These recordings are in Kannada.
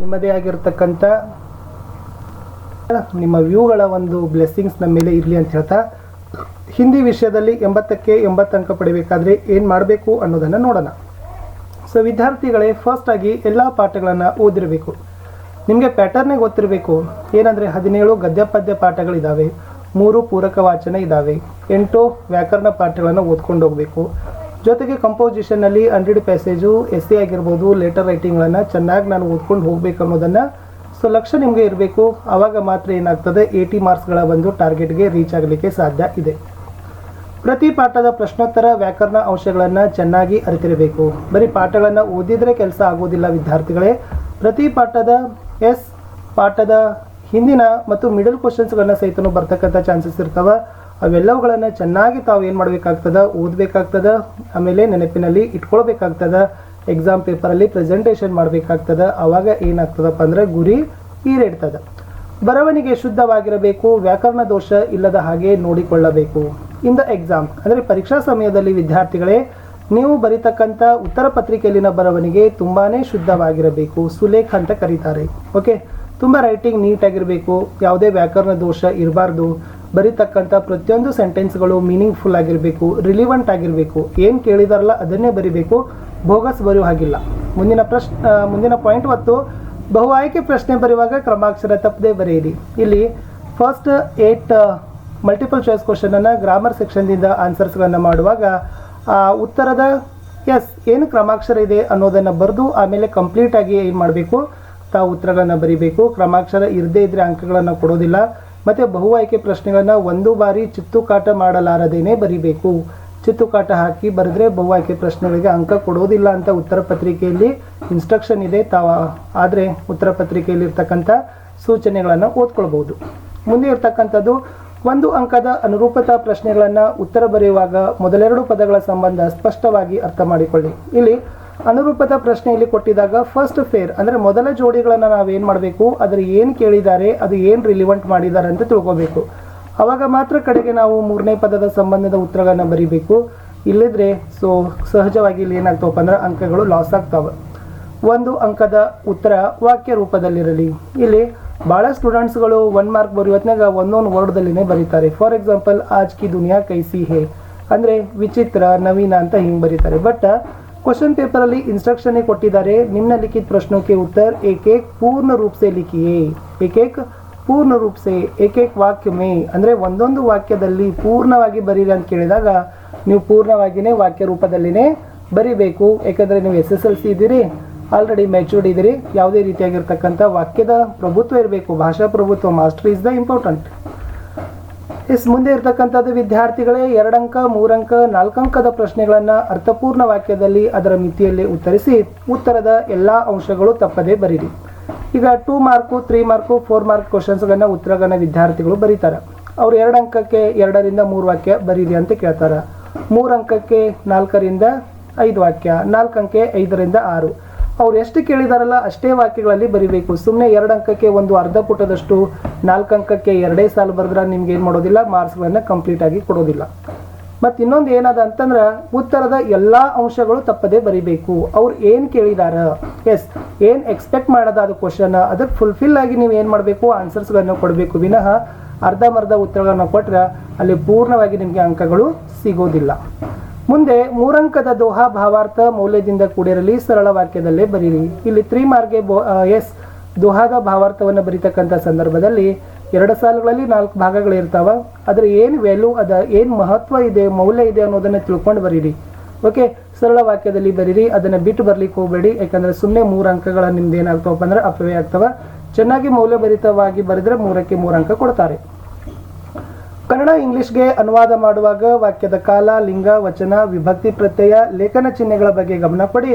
ನಿಮ್ಮದೇ ಆಗಿರತಕ್ಕಂಥ ನಿಮ್ಮ ವ್ಯೂಗಳ ಒಂದು ಬ್ಲೆಸ್ಸಿಂಗ್ಸ್ ನಮ್ಮ ಮೇಲೆ ಇರಲಿ ಅಂತ ಹೇಳ್ತಾ, ಹಿಂದಿ ವಿಷಯದಲ್ಲಿ 80ಕ್ಕೆ 80 ಅಂಕ ಪಡಿಬೇಕಾದ್ರೆ ಏನು ಮಾಡಬೇಕು ಅನ್ನೋದನ್ನು ನೋಡೋಣ. ಸೊ ವಿದ್ಯಾರ್ಥಿಗಳೇ, ಫಸ್ಟ್ ಆಗಿ ಎಲ್ಲ ಪಾಠಗಳನ್ನು ಓದಿರಬೇಕು. ನಿಮಗೆ ಪ್ಯಾಟರ್ನೇ ಗೊತ್ತಿರಬೇಕು. ಏನಂದರೆ 17 ಗದ್ಯ ಪದ್ಯ ಪಾಠಗಳಿದ್ದಾವೆ, 3 ಪೂರಕ ವಾಚನ ಇದ್ದಾವೆ, 8 ವ್ಯಾಕರಣ ಪಾಠಗಳನ್ನು ಓದ್ಕೊಂಡು ಹೋಗಬೇಕು. ಜೊತೆಗೆ ಕಂಪೋಸಿಷನ್ನಲ್ಲಿ 100 ಪ್ಯಾಸೇಜು, ಎಸ್ಸೆ ಆಗಿರ್ಬೋದು, ಲೆಟರ್ ರೈಟಿಂಗ್ಗಳನ್ನು ಚೆನ್ನಾಗಿ ನಾನು ಓದ್ಕೊಂಡು ಹೋಗಬೇಕು ಅನ್ನೋದನ್ನು ಸೊ ಲಕ್ಷ್ಯ ನಿಮಗೆ ಇರಬೇಕು. ಆವಾಗ ಮಾತ್ರ ಏನಾಗ್ತದೆ, 80 ಮಾರ್ಕ್ಸ್ಗಳ ಒಂದು ಟಾರ್ಗೆಟ್ಗೆ ರೀಚ್ ಆಗಲಿಕ್ಕೆ ಸಾಧ್ಯ ಇದೆ. ಪ್ರತಿ ಪಾಠದ ಪ್ರಶ್ನೋತ್ತರ ವ್ಯಾಕರಣ ಅಂಶಗಳನ್ನು ಚೆನ್ನಾಗಿ ಅರಿತಿರಬೇಕು. ಬರೀ ಪಾಠಗಳನ್ನು ಓದಿದರೆ ಕೆಲಸ ಆಗೋದಿಲ್ಲ ವಿದ್ಯಾರ್ಥಿಗಳೇ. ಪ್ರತಿ ಪಾಠದ ಹಿಂದಿನ ಮತ್ತು ಮಿಡಲ್ ಕ್ವಶನ್ಸ್ಗಳನ್ನ ಸಹಿತ ಬರ್ತಕ್ಕಂಥ ಚಾನ್ಸಸ್ ಇರ್ತವೆ. ಅವೆಲ್ಲವುಗಳನ್ನು ಚೆನ್ನಾಗಿ ತಾವು ಏನು ಮಾಡಬೇಕಾಗ್ತದೆ, ಓದಬೇಕಾಗ್ತದೆ. ಆಮೇಲೆ ನೆನಪಿನಲ್ಲಿ ಇಟ್ಕೊಳ್ಬೇಕಾಗ್ತದೆ. ಎಕ್ಸಾಮ್ ಪೇಪರಲ್ಲಿ ಪ್ರೆಸೆಂಟೇಷನ್ ಮಾಡಬೇಕಾಗ್ತದೆ. ಆವಾಗ ಏನಾಗ್ತದಪ್ಪ ಅಂದರೆ ಗುರಿ ಈಡೇರ್ತದೆ. ಬರವಣಿಗೆ ಶುದ್ಧವಾಗಿರಬೇಕು, ವ್ಯಾಕರಣ ದೋಷ ಇಲ್ಲದ ಹಾಗೆ ನೋಡಿಕೊಳ್ಳಬೇಕು. ಇನ್ ದ ಎಕ್ಸಾಮ್ ಅಂದರೆ ಪರೀಕ್ಷಾ ಸಮಯದಲ್ಲಿ ವಿದ್ಯಾರ್ಥಿಗಳೇ, ನೀವು ಬರೀತಕ್ಕಂಥ ಉತ್ತರ ಪತ್ರಿಕೆಯಲ್ಲಿನ ಬರವಣಿಗೆ ತುಂಬಾ ಶುದ್ಧವಾಗಿರಬೇಕು. ಸುಲೇಖ ಅಂತ ಕರೀತಾರೆ. ಓಕೆ, ತುಂಬ ರೈಟಿಂಗ್ ನೀಟಾಗಿರಬೇಕು, ಯಾವುದೇ ವ್ಯಾಕರಣ ದೋಷ ಇರಬಾರ್ದು. ಬರೀತಕ್ಕಂಥ ಪ್ರತಿಯೊಂದು ಸೆಂಟೆನ್ಸ್ಗಳು ಮೀನಿಂಗ್ಫುಲ್ ಆಗಿರಬೇಕು, ರಿಲಿವೆಂಟ್ ಆಗಿರಬೇಕು. ಏನು ಕೇಳಿದಾರಲ್ಲ ಅದನ್ನೇ ಬರಿಬೇಕು, ಬೋಗಸ್ ಬರೆಯೋ ಹಾಗಿಲ್ಲ. ಮುಂದಿನ ಪಾಯಿಂಟ್ ಹೊತ್ತು ಬಹು ಆಯ್ಕೆ ಪ್ರಶ್ನೆ ಬರೆಯುವಾಗ ಕ್ರಮಾಕ್ಷರ ತಪ್ಪದೆ ಬರೆಯಿರಿ. ಇಲ್ಲಿ ಫಸ್ಟ್ 8 ಮಲ್ಟಿಪಲ್ ಚಾಯ್ಸ್ ಕ್ವಶನನ್ನು ಗ್ರಾಮರ್ ಸೆಕ್ಷನ್ದಿಂದ ಆನ್ಸರ್ಸ್ಗಳನ್ನು ಮಾಡುವಾಗ ಉತ್ತರದ ಏನು ಕ್ರಮಾಕ್ಷರ ಇದೆ ಅನ್ನೋದನ್ನು ಬರೆದು ಆಮೇಲೆ ಕಂಪ್ಲೀಟಾಗಿ ಏನು ಮಾಡಬೇಕು, ತಾವು ಉತ್ತರಗಳನ್ನು ಬರೀಬೇಕು. ಕ್ರಮಾಕ್ಷರ ಇರದೇ ಇದ್ದರೆ ಅಂಕಗಳನ್ನು ಕೊಡೋದಿಲ್ಲ. ಮತ್ತು ಬಹು ಆಯ್ಕೆ ಪ್ರಶ್ನೆಗಳನ್ನು ಒಂದು ಬಾರಿ ಚಿತ್ತುಕಾಟ ಮಾಡಲಾರದೇನೆ ಬರೀಬೇಕು. ಚಿತ್ತುಕಾಟ ಹಾಕಿ ಬರೆದ್ರೆ ಬಹು ಆಯ್ಕೆ ಪ್ರಶ್ನೆಗಳಿಗೆ ಅಂಕ ಕೊಡೋದಿಲ್ಲ ಅಂತ ಉತ್ತರ ಪತ್ರಿಕೆಯಲ್ಲಿ ಇನ್ಸ್ಟ್ರಕ್ಷನ್ ಇದೆ. ಆದರೆ ಉತ್ತರ ಪತ್ರಿಕೆಯಲ್ಲಿ ಇರ್ತಕ್ಕಂಥ ಸೂಚನೆಗಳನ್ನು ಓದ್ಕೊಳ್ಬೋದು. ಮುಂದೆ ಇರ್ತಕ್ಕಂಥದ್ದು 1 ಅಂಕದ ಅನುರೂಪತಾ ಪ್ರಶ್ನೆಗಳನ್ನು ಉತ್ತರ ಬರೆಯುವಾಗ ಮೊದಲೆರಡು ಪದಗಳ ಸಂಬಂಧ ಸ್ಪಷ್ಟವಾಗಿ ಅರ್ಥ ಮಾಡಿಕೊಳ್ಳಿ. ಇಲ್ಲಿ ಅನುರೂಪತಾ ಪ್ರಶ್ನೆಯಲ್ಲಿ ಕೊಟ್ಟಿದಾಗ ಫಸ್ಟ್ ಫೇರ್ ಅಂದರೆ ಮೊದಲ ಜೋಡಿಗಳನ್ನು ನಾವೇನು ಮಾಡಬೇಕು, ಅದರ ಏನು ಕೇಳಿದ್ದಾರೆ, ಅದು ಏನು ರಿಲಿವೆಂಟ್ ಮಾಡಿದ್ದಾರೆ ಅಂತ ತಿಳ್ಕೋಬೇಕು. ಆವಾಗ ಮಾತ್ರ ಕಡೆಗೆ ನಾವು 3ನೇ ಪದದ ಸಂಬಂಧದ ಉತ್ತರಗಳನ್ನು ಬರೀಬೇಕು. ಇಲ್ಲದ್ರೆ ಸೊ ಸಹಜವಾಗಿ ಇಲ್ಲಿ ಏನಾಗ್ತವಪ್ಪ ಅಂದ್ರೆ ಅಂಕಗಳು ಲಾಸ್ ಆಗ್ತಾವೆ. 1 ಅಂಕದ ಉತ್ತರ ವಾಕ್ಯ ರೂಪದಲ್ಲಿರಲಿ. ಇಲ್ಲಿ ಭಾಳ ಸ್ಟೂಡೆಂಟ್ಸ್ಗಳು 1 ಮಾರ್ಕ್ ಬರೆಯೋತ್ನಾಗ ಒಂದೊಂದು ವರ್ಡ್ದಲ್ಲಿನೇ ಬರೀತಾರೆ. ಫಾರ್ ಎಕ್ಸಾಂಪಲ್, ಆಜ್ ಕಿ ದುನಿಯಾ ಕೈಸಿ ಹೇ ಅಂದರೆ ವಿಚಿತ್ರ, ನವೀನ ಅಂತ ಹಿಂಗೆ ಬರೀತಾರೆ. ಬಟ್ ಕ್ವಶನ್ ಪೇಪರಲ್ಲಿ ಇನ್ಸ್ಟ್ರಕ್ಷನ್ ಕೊಟ್ಟಿದ್ದಾರೆ, ನಿಮ್ನಲಿಖಿತ ಪ್ರಶ್ನೋं के उत्तर एक एक पूर्ण रूप से लिखिए. एक ಪೂರ್ಣ ರೂಪ ಸೇ ಏಕೇಕ್ ವಾಕ್ಯ ಮೇ ಅಂದರೆ ಒಂದೊಂದು ವಾಕ್ಯದಲ್ಲಿ ಪೂರ್ಣವಾಗಿ ಬರೀರಿ ಅಂತ ಕೇಳಿದಾಗ ನೀವು ಪೂರ್ಣವಾಗಿಯೇ ವಾಕ್ಯ ರೂಪದಲ್ಲಿನೇ ಬರಿಬೇಕು. ಯಾಕಂದರೆ ನೀವು SSLC ಇದ್ದೀರಿ, ಆಲ್ರೆಡಿ ಮೆಚೂರ್ಡ್ ಇದ್ದೀರಿ. ಯಾವುದೇ ರೀತಿಯಾಗಿರ್ತಕ್ಕಂಥ ವಾಕ್ಯದ ಪ್ರಭುತ್ವ ಇರಬೇಕು. ಭಾಷಾ ಪ್ರಭುತ್ವ, ಮಾಸ್ಟರ್ ಇಸ್ ದ ಇಂಪಾರ್ಟೆಂಟ್. ಮುಂದೆ ಇರ್ತಕ್ಕಂಥದ್ದು ವಿದ್ಯಾರ್ಥಿಗಳೇ, 2 ಅಂಕ 3 ಅಂಕ 4 ಅಂಕದ ಪ್ರಶ್ನೆಗಳನ್ನು ಅರ್ಥಪೂರ್ಣ ವಾಕ್ಯದಲ್ಲಿ ಅದರ ಮಿತಿಯಲ್ಲಿ ಉತ್ತರಿಸಿ ಉತ್ತರದ ಎಲ್ಲ ಅಂಶಗಳು ತಪ್ಪದೇ ಬರೀರಿ. ಈಗ 2 ಮಾರ್ಕು 3 ಮಾರ್ಕು 4 ಮಾರ್ಕ್ ಕ್ವಶನ್ಸ್ಗಳನ್ನ ಉತ್ತರಗಳನ್ನ ವಿದ್ಯಾರ್ಥಿಗಳು ಬರೀತಾರೆ. ಅವ್ರು 2 ಅಂಕಕ್ಕೆ 2 ರಿಂದ 3 ವಾಕ್ಯ ಬರೀರಿ ಅಂತ ಕೇಳ್ತಾರೆ. 3 ಅಂಕಕ್ಕೆ 4 ರಿಂದ 5 ವಾಕ್ಯ, 4 ಅಂಕೆ 5 ರಿಂದ 6. ಅವ್ರು ಎಷ್ಟು ಕೇಳಿದಾರಲ್ಲ ಅಷ್ಟೇ ವಾಕ್ಯಗಳಲ್ಲಿ ಬರಿಬೇಕು. ಸುಮ್ಮನೆ 2 ಅಂಕಕ್ಕೆ ಒಂದು ಅರ್ಧ ಪುಟದಷ್ಟು 4 ಅಂಕಕ್ಕೆ 2 ಸಾಲು ಬರೆದ್ರೆ ನಿಮ್ಗೆ ಏನು ಮಾಡೋದಿಲ್ಲ, ಮಾರ್ಕ್ಸ್ಗಳನ್ನು ಕಂಪ್ಲೀಟ್ ಆಗಿ ಕೊಡೋದಿಲ್ಲ. ಮತ್ತು ಇನ್ನೊಂದು ಏನದ ಅಂತಂದ್ರೆ ಉತ್ತರದ ಎಲ್ಲ ಅಂಶಗಳು ತಪ್ಪದೇ ಬರಿಬೇಕು. ಅವ್ರು ಏನು ಕೇಳಿದಾರ, ಏನು ಎಕ್ಸ್ಪೆಕ್ಟ್ ಮಾಡೋದ ಅದು ಕ್ವಶನ್, ಅದಕ್ಕೆ ಫುಲ್ಫಿಲ್ ಆಗಿ ನೀವು ಏನು ಮಾಡಬೇಕು, ಆನ್ಸರ್ಸ್ಗಳನ್ನು ಕೊಡಬೇಕು. ವಿನಃ ಅರ್ಧಂಬರ್ಧ ಉತ್ತರಗಳನ್ನು ಕೊಟ್ಟರೆ ಅಲ್ಲಿ ಪೂರ್ಣವಾಗಿ ನಿಮಗೆ ಅಂಕಗಳು ಸಿಗೋದಿಲ್ಲ. ಮುಂದೆ 3 ಅಂಕದ ದೋಹಾ ಭಾವಾರ್ಥ ಮೌಲ್ಯದಿಂದ ಕೂಡಿರಲಿ, ಸರಳ ವಾಕ್ಯದಲ್ಲೇ ಬರೀರಿ. ಇಲ್ಲಿ 3 ಮಾರ್ಕ್ಗೆ ದೋಹಾದ ಭಾವಾರ್ಥವನ್ನು ಬರೀತಕ್ಕಂಥ ಸಂದರ್ಭದಲ್ಲಿ 2 ಸಾಲುಗಳಲ್ಲಿ 4 ಭಾಗಗಳಿರ್ತಾವೆ. ಅದರ ಏನು ವ್ಯಾಲ್ಯೂ ಅದ, ಏನು ಮಹತ್ವ ಇದೆ, ಮೌಲ್ಯ ಇದೆ ಅನ್ನೋದನ್ನು ತಿಳ್ಕೊಂಡು ಬರೀರಿ. ಓಕೆ, ಸರಳ ವಾಕ್ಯದಲ್ಲಿ ಬರೀರಿ, ಅದನ್ನು ಬಿಟ್ಟು ಬರ್ಲಿಕ್ಕೆ ಹೋಗಬೇಡಿ. ಯಾಕಂದರೆ ಸುಮ್ಮನೆ 3 ಅಂಕಗಳ ನಿಮ್ದು ಏನಾಗ್ತವಪ್ಪ ಅಂದ್ರೆ ಅಪವ್ಯಯ ಆಗ್ತವೆ. ಚೆನ್ನಾಗಿ ಮೌಲ್ಯಭರಿತವಾಗಿ ಬರೆದರೆ 3ಕ್ಕೆ 3 ಅಂಕ ಕೊಡ್ತಾರೆ. ಕನ್ನಡ ಇಂಗ್ಲಿಷ್ಗೆ ಅನುವಾದ ಮಾಡುವಾಗ ವಾಕ್ಯದ ಕಾಲ, ಲಿಂಗ, ವಚನ, ವಿಭಕ್ತಿ ಪ್ರತ್ಯಯ, ಲೇಖನ ಚಿಹ್ನೆಗಳ ಬಗ್ಗೆ ಗಮನ ಕೊಡಿ.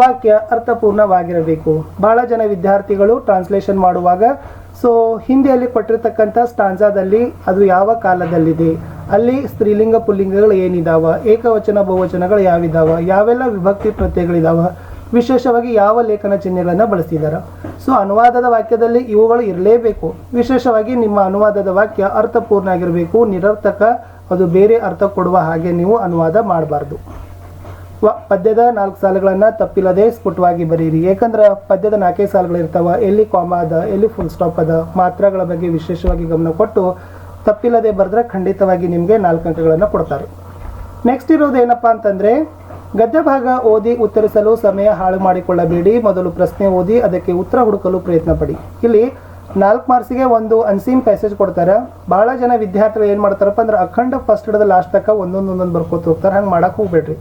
ವಾಕ್ಯ ಅರ್ಥಪೂರ್ಣವಾಗಿರಬೇಕು. ಬಹಳ ಜನ ವಿದ್ಯಾರ್ಥಿಗಳು ಟ್ರಾನ್ಸ್ಲೇಷನ್ ಮಾಡುವಾಗ ಹಿಂದಿಯಲ್ಲಿ ಕೊಟ್ಟಿರ್ತಕ್ಕಂಥ ಸ್ಟಾನ್ಸಾದಲ್ಲಿ ಅದು ಯಾವ ಕಾಲದಲ್ಲಿದೆ, ಅಲ್ಲಿ ಸ್ತ್ರೀಲಿಂಗ ಪುಲ್ಲಿಂಗಗಳು ಏನಿದಾವ, ಏಕವಚನ ಬಹುವಚನಗಳು ಯಾವಿದಾವ, ಯಾವೆಲ್ಲ ವಿಭಕ್ತಿ ಪ್ರತ್ಯಯಗಳಿದಾವ, ವಿಶೇಷವಾಗಿ ಯಾವ ಲೇಖನ ಚಿಹ್ನೆಗಳನ್ನು ಬಳಸಿದ್ದಾರೆ. ಅನುವಾದದ ವಾಕ್ಯದಲ್ಲಿ ಇವುಗಳು ಇರಲೇಬೇಕು. ವಿಶೇಷವಾಗಿ ನಿಮ್ಮ ಅನುವಾದದ ವಾಕ್ಯ ಅರ್ಥಪೂರ್ಣ ಆಗಿರಬೇಕು. ನಿರರ್ಥಕ, ಅದು ಬೇರೆ ಅರ್ಥ ಕೊಡುವ ಹಾಗೆ ನೀವು ಅನುವಾದ ಮಾಡಬಾರ್ದು. ಪದ್ಯದ 4 ಸಾಲುಗಳನ್ನು ತಪ್ಪಿಲ್ಲದೆ ಸ್ಫುಟವಾಗಿ ಬರೀರಿ. ಯಾಕಂದ್ರೆ ಪದ್ಯದ 4 ಸಾಲುಗಳಿರ್ತಾವ, ಎಲ್ಲಿ ಕಾಮ ಅದ, ಎಲ್ಲಿ ಫುಲ್ ಸ್ಟಾಪ್ ಅದ, ಮಾತ್ರಗಳ ಬಗ್ಗೆ ವಿಶೇಷವಾಗಿ ಗಮನ ಕೊಟ್ಟು ತಪ್ಪಿಲ್ಲದೆ ಬರೆದ್ರೆ ಖಂಡಿತವಾಗಿ ನಿಮಗೆ 4 ಅಂಕಗಳನ್ನು ಕೊಡ್ತಾರೆ. ನೆಕ್ಸ್ಟ್ ಇರೋದು ಏನಪ್ಪ ಅಂತಂದರೆ, ಗದ್ಯ ಭಾಗ ಓದಿ ಉತ್ತರಿಸಲು ಸಮಯ ಹಾಳು ಮಾಡಿಕೊಳ್ಳಬೇಡಿ. ಮೊದಲು ಪ್ರಶ್ನೆ ಓದಿ ಅದಕ್ಕೆ ಉತ್ತರ ಹುಡುಕಲು ಪ್ರಯತ್ನ ಪಡಿ. ಇಲ್ಲಿ 4 ಮಾರ್ಕ್ಸಿಗೆ ಒಂದು ಅನ್ಸೀನ್ ಪ್ಯಾಸೇಜ್ ಕೊಡ್ತಾರೆ. ಭಾಳ ಜನ ವಿದ್ಯಾರ್ಥಿಗಳು ಏನು ಮಾಡ್ತಾರಪ್ಪ ಅಂದ್ರೆ ಅಖಂಡ ಫಸ್ಟ್ ಹಿಡಿದ ಲಾಸ್ಟ್ ತನಕ ಒಂದೊಂದು ಬರ್ಕೋತ ಹೋಗ್ತಾರೆ. ಹಂಗೆ ಮಾಡಕ್ಕೆ ಹೋಗ್ಬೇಡ್ರಿ.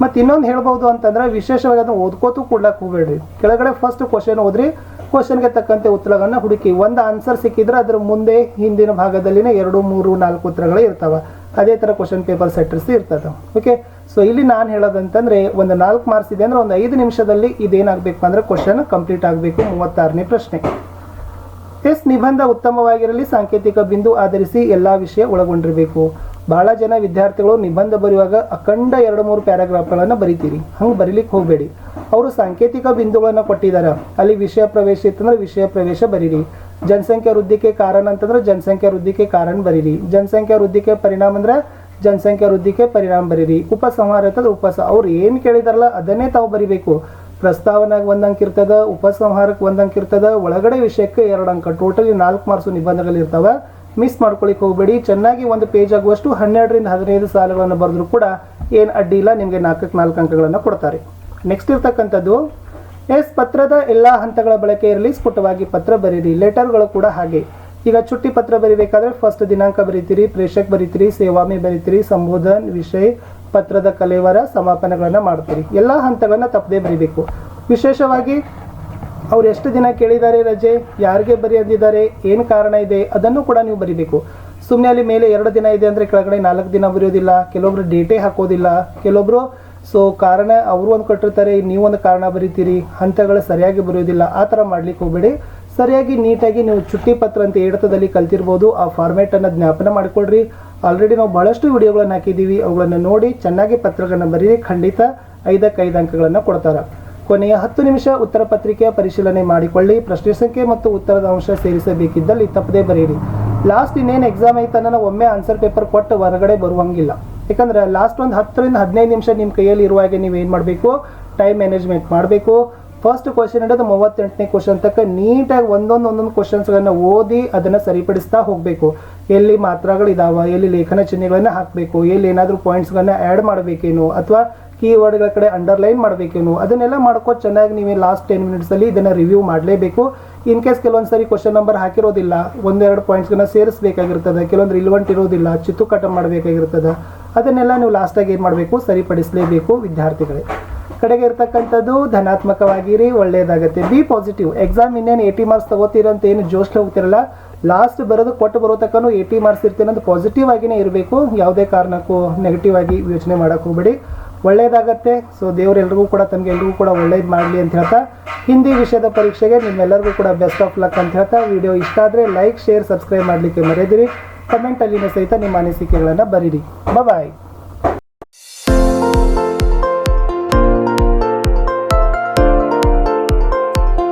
ಮತ್ತು ಇನ್ನೊಂದು ಹೇಳ್ಬೋದು ಅಂತಂದ್ರೆ, ವಿಶೇಷವಾಗಿ ಅದನ್ನು ಓದ್ಕೋತು ಕೊಡ್ಲಕ್ಕೆ ಹೋಗ್ಬೇಡ್ರಿ. ಕೆಳಗಡೆ ಫಸ್ಟ್ ಕ್ವಶನ್ ಓದ್ರಿ, ಕ್ವಶನ್ಗೆ ತಕ್ಕಂತೆ ಉತ್ತರಗಳನ್ನು ಹುಡುಕಿ. ಒಂದು ಆನ್ಸರ್ ಸಿಕ್ಕಿದ್ರೆ ಅದ್ರ ಮುಂದೆ ಹಿಂದಿನ ಭಾಗದಲ್ಲಿನ 2, 3, 4 ಉತ್ತರಗಳೇ ಇರ್ತಾವೆ. ಅದೇ ಥರ ಕ್ವಶನ್ ಪೇಪರ್ ಸೆಟ್ಟರ್ಸ್ ಇರ್ತದೆ. ಓಕೆ, ಸೊ ಇಲ್ಲಿ ನಾನು ಹೇಳೋದಂತಂದರೆ, ಒಂದು 4 ಮಾರ್ಕ್ಸ್ ಇದೆ ಅಂದರೆ ಒಂದು 5 ನಿಮಿಷದಲ್ಲಿ ಇದೇನಾಗಬೇಕು ಅಂದರೆ ಕ್ವಶನ್ ಕಂಪ್ಲೀಟ್ ಆಗಬೇಕು. 36ನೇ ಪ್ರಶ್ನೆ. ನಿಬಂಧ ಉತ್ತಮವಾಗಿರಲಿ, ಸಾಂಕೇತಿಕ ಬಿಂದು ಆಧರಿಸಿ ಎಲ್ಲ ವಿಷಯ ಒಳಗೊಂಡಿರಬೇಕು. ಭಾಳ ಜನ ವಿದ್ಯಾರ್ಥಿಗಳು ನಿಬಂಧ ಬರೆಯುವಾಗ ಅಖಂಡ 2-3 ಪ್ಯಾರಾಗ್ರಾಫ್ಗಳನ್ನು ಬರಿತೀರಿ. ಹಂಗೆ ಬರೀಲಿಕ್ಕೆ ಹೋಗಬೇಡಿ. ಅವರು ಸಾಂಕೇತಿಕ ಬಿಂದುಗಳನ್ನು ಕೊಟ್ಟಿದ್ದಾರೆ. ಅಲ್ಲಿ ವಿಷಯ ಪ್ರವೇಶ ಇತ್ತಂದ್ರೆ ವಿಷಯ ಪ್ರವೇಶ ಬರೀರಿ. ಜನಸಂಖ್ಯಾ ವೃದ್ಧಿಗೆ ಕಾರಣ ಅಂತಂದ್ರೆ ಜನಸಂಖ್ಯಾ ವೃದ್ಧಿಗೆ ಕಾರಣ ಬರೀರಿ. ಜನಸಂಖ್ಯಾ ವೃದ್ಧಿಗೆ ಪರಿಣಾಮ ಅಂದ್ರೆ ಜನಸಂಖ್ಯಾ ವೃದ್ಧಿಗೆ ಪರಿಣಾಮ ಬರೀರಿ. ಉಪಸಂಹಾರ ಅಂತಂದ್ರೆ ಅವ್ರು ಏನು ಕೇಳಿದಾರಲ್ಲ ಅದನ್ನೇ ತಾವು ಬರಿಬೇಕು. ಪ್ರಸ್ತಾವನೆಗೆ 1 ಅಂಕ ಇರ್ತದೆ, ಉಪಸಂಹಾರಕ್ಕೆ 1 ಅಂಕ ಇರ್ತದೆ, ಒಳಗಡೆ ವಿಷಯಕ್ಕೆ 2 ಅಂಕ. Totally 4 marks ನಿಬಂಧಗಳಿರ್ತವೆ. ಮಿಸ್ ಮಾಡ್ಕೊಳ್ಳಿಕ್ಕೆ ಹೋಗಬೇಡಿ. ಚೆನ್ನಾಗಿ ಒಂದು ಪೇಜ್ ಆಗುವಷ್ಟು 12ರಿಂದ 15 ಸಾಲುಗಳನ್ನು ಬರೆದ್ರು ಕೂಡ ಏನು ಅಡ್ಡಿ ಇಲ್ಲ, ನಿಮಗೆ 4 ಅಂಕಗಳನ್ನು ಕೊಡ್ತಾರೆ. ನೆಕ್ಸ್ಟ್ ಇರ್ತಕ್ಕಂಥದ್ದು, ಪತ್ರದ ಎಲ್ಲ ಹಂತಗಳ ಬಳಕೆ ಇರಲಿ, ಸ್ಫುಟವಾಗಿ ಪತ್ರ ಬರೀರಿ. ಲೆಟರ್ಗಳು ಕೂಡ ಹಾಗೆ. ಈಗ ಚುಟ್ಟಿ ಪತ್ರ ಬರೀಬೇಕಾದ್ರೆ ಫಸ್ಟ್ ದಿನಾಂಕ ಬರೀತೀರಿ, ಪ್ರೇಷಕ್ ಬರೀತೀರಿ, ಸೇವಾಮಿ ಬರೀತೀರಿ, ಸಂಬೋಧನ್, ವಿಷಯ, ಪತ್ರದ ಕಲೇವರ, ಸಮಾಪನೆಗಳನ್ನು ಮಾಡ್ತೀರಿ. ಎಲ್ಲ ಹಂತಗಳನ್ನು ತಪ್ಪದೇ ಬರೀಬೇಕು. ವಿಶೇಷವಾಗಿ ಅವ್ರು ಎಷ್ಟು ದಿನ ಕೇಳಿದ್ದಾರೆ ರಜೆ, ಯಾರಿಗೆ ಬರೀ ಅಂದಿದ್ದಾರೆ, ಏನು ಕಾರಣ ಇದೆ, ಅದನ್ನು ಕೂಡ ನೀವು ಬರೀಬೇಕು. ಸುಮ್ಮನೆ ಅಲ್ಲಿ ಮೇಲೆ 2 ದಿನ ಇದೆ ಅಂದರೆ ಕೆಳಗಡೆ 4 ದಿನ ಬರೆಯೋದಿಲ್ಲ. ಕೆಲವೊಬ್ರು ಡೇಟೇ ಹಾಕೋದಿಲ್ಲ. ಕೆಲವೊಬ್ರು ಕಾರಣ ಅವರು ಒಂದು ಕೊಟ್ಟಿರ್ತಾರೆ, ನೀವೊಂದು ಕಾರಣ ಬರೀತೀರಿ, ಹಂತಗಳು ಸರಿಯಾಗಿ ಬರೆಯೋದಿಲ್ಲ. ಆ ಥರ ಮಾಡ್ಲಿಕ್ಕೆ ಹೋಗಬೇಡಿ. ಸರಿಯಾಗಿ ನೀಟಾಗಿ ನೀವು ಚುಟ್ಟಿ ಪತ್ರ ಅಂತ ಎಡತದಲ್ಲಿ ಕಲ್ತಿರ್ಬೋದು, ಆ ಫಾರ್ಮೇಟನ್ನು ಜ್ಞಾಪನ ಮಾಡಿಕೊಳ್ರಿ. ಆಲ್ರೆಡಿ ನಾವು ಬಹಳಷ್ಟು ವಿಡಿಯೋಗಳನ್ನು ಹಾಕಿದ್ದೀವಿ, ಅವುಗಳನ್ನು ನೋಡಿ ಚೆನ್ನಾಗಿ ಪತ್ರಗಳನ್ನು ಬರೀರಿ. ಖಂಡಿತ 5ಕ್ಕೆ 5 ಅಂಕಗಳನ್ನು ಕೊಡ್ತಾರೆ. ಕೊನೆಯ 10 ನಿಮಿಷ ಉತ್ತರ ಪತ್ರಿಕೆಯ ಪರಿಶೀಲನೆ ಮಾಡಿಕೊಳ್ಳಿ. ಪ್ರಶ್ನೆ ಸಂಖ್ಯೆ ಮತ್ತು ಉತ್ತರದ ಅಂಶ ಸೇರಿಸಬೇಕಿದ್ದಲ್ಲಿ ತಪ್ಪದೇ ಬರೆಯಿರಿ. ಲಾಸ್ಟ್ ಇನ್ನೇನು ಎಕ್ಸಾಮ್ ಐತನ್ನ ಒಮ್ಮೆ ಆನ್ಸರ್ ಪೇಪರ್ ಕೊಟ್ಟು ಹೊರಗಡೆ ಬರುವಂಗಿಲ್ಲ. ಯಾಕಂದ್ರೆ ಲಾಸ್ಟ್ ಒಂದು 10ರಿಂದ 15 ನಿಮಿಷ ನಿಮ್ಮ ಕೈಯಲ್ಲಿ ಇರುವಾಗ ನೀವು ಏನು ಮಾಡಬೇಕು, ಟೈಮ್ ಮ್ಯಾನೇಜ್ಮೆಂಟ್ ಮಾಡಬೇಕು. ಫಸ್ಟ್ ಕ್ವಶನ್ ಹಿಡಿದು 38ನೇ ಕ್ವಶನ್ ತನಕ ನೀಟಾಗಿ ಒಂದೊಂದು ಕ್ವಶನ್ಸ್ಗಳನ್ನು ಓದಿ ಅದನ್ನು ಸರಿಪಡಿಸ್ತಾ ಹೋಗಬೇಕು. ಎಲ್ಲಿ ಮಾತ್ರಗಳಿದಾವೆ, ಎಲ್ಲಿ ಲೇಖನ ಚಿಹ್ನೆಗಳನ್ನು ಹಾಕಬೇಕು, ಎಲ್ಲಿ ಏನಾದರೂ ಪಾಯಿಂಟ್ಸ್ಗಳನ್ನು ಆ್ಯಡ್ ಮಾಡಬೇಕೇನು, ಅಥವಾ ಕೀವರ್ಡ್ಗಳ ಕಡೆ ಅಂಡರ್ಲೈನ್ ಮಾಡಬೇಕೇನು, ಅದನ್ನೆಲ್ಲ ಮಾಡ್ಕೊಂಡು ಚೆನ್ನಾಗಿ ನೀವು ಲಾಸ್ಟ್ 10 ಮಿನಿಟ್ಸಲ್ಲಿ ಇದನ್ನು ರಿವ್ಯೂ ಮಾಡಲೇಬೇಕು. ಇನ್ ಕೇಸ್ ಕೆಲವೊಂದು ಸರಿ ಕ್ವಶನ್ ನಂಬರ್ ಹಾಕಿರೋದಿಲ್ಲ, 1-2 ಪಾಯಿಂಟ್ಸ್ಗಳನ್ನ ಸೇರಿಸಬೇಕಾಗಿರ್ತದೆ, ಕೆಲವೊಂದು ರಿಲೆವೆಂಟ್ ಇರೋದಿಲ್ಲ, ಚಿತ್ತು ಕಟ ಮಾಡಬೇಕಾಗಿರ್ತದೆ. ಅದನ್ನೆಲ್ಲ ನೀವು ಲಾಸ್ಟಾಗಿ ಏನು ಮಾಡಬೇಕು, ಸರಿಪಡಿಸಲೇಬೇಕು ವಿದ್ಯಾರ್ಥಿಗಳೇ. ಕಡೆಗೆ ಇರ್ತಕ್ಕಂಥದ್ದು ಧನಾತ್ಮಕವಾಗಿರಿ, ಒಳ್ಳೆಯದಾಗುತ್ತೆ. B positive. ಎಕ್ಸಾಮ್ ಇನ್ನೇನು 80 ಮಾರ್ಕ್ಸ್ ತಗೋತೀರಂತ ಏನು ಜೋಶ್ಲಿ ಹೋಗ್ತಿರಲ್ಲ, ಲಾಸ್ಟ್ ಬರೋದು ಕೊಟ್ಟು ಬರೋ ತಕ್ಕೂ 80 ಮಾರ್ಕ್ಸ್ ಇರ್ತೀನಂತ ಪಾಸಿಟಿವ್ ಆಗಿನೇ ಇರಬೇಕು. ಯಾವುದೇ ಕಾರಣಕ್ಕೂ ನೆಗೆಟಿವ್ ಆಗಿ ಯೋಚನೆ ಮಾಡೋಕೆ ಹೋಗಬೇಡಿ. ಒಳ್ಳೆಯದಾಗತ್ತೆ. ಸೊ ದೇವರೆಲ್ಲರಿಗೂ ಕೂಡ ತಮಗೆಲ್ಲರಿಗೂ ಕೂಡ ಒಳ್ಳೇದು ಮಾಡಲಿ ಅಂತ ಹೇಳ್ತಾ, ಹಿಂದಿ ವಿಷಯದ ಪರೀಕ್ಷೆಗೆ ನಿಮ್ಮೆಲ್ಲರಿಗೂ ಕೂಡ ಬೆಸ್ಟ್ ಆಫ್ ಲಕ್ ಅಂತ ಹೇಳ್ತಾ, ವಿಡಿಯೋ ಇಷ್ಟ ಆದರೆ ಲೈಕ್, ಶೇರ್, ಸಬ್ಸ್ಕ್ರೈಬ್ ಮಾಡಲಿಕ್ಕೆ ಮರೆಯದಿರಿ. ಕಮೆಂಟಲ್ಲಿನ ಸಹಿತ ನಿಮ್ಮ ಅನಿಸಿಕೆಗಳನ್ನು ಬರೀರಿ. ಬಾಯ್.